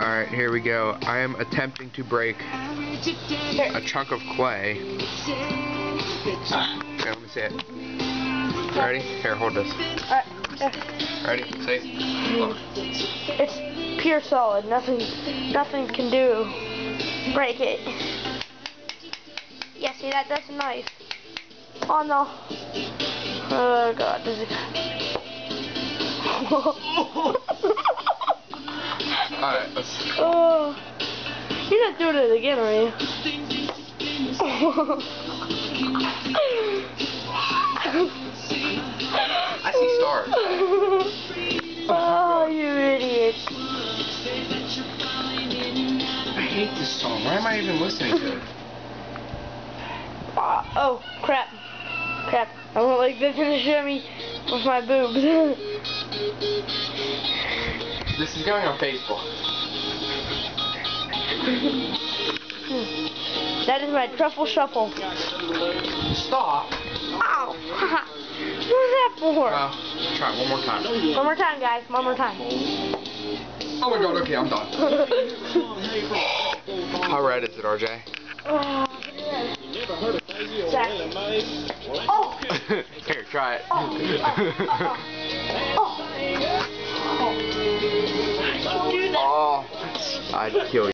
Alright, here we go. I am attempting to break a chunk of clay. Okay, let me see it. Ready? Here, hold this. Ready? See? Look. It's pure solid. Nothing can break it. Yeah, see that? That's a knife. Oh no. Oh god, does it? Alright, let's see. Oh, you're not doing it again, are you? I see stars. Oh, you idiot. I hate this song. Why am I even listening to it? Oh, crap. Crap. I won't like this gonna show me with my boobs. This is going on Facebook. That is my truffle shuffle. Stop. Ow! What was that for? Well, try it one more time. One more time, guys. One more time. Oh my god, okay, I'm done. How red is it, RJ? Oh! Here, try it. Oh, I'd kill you.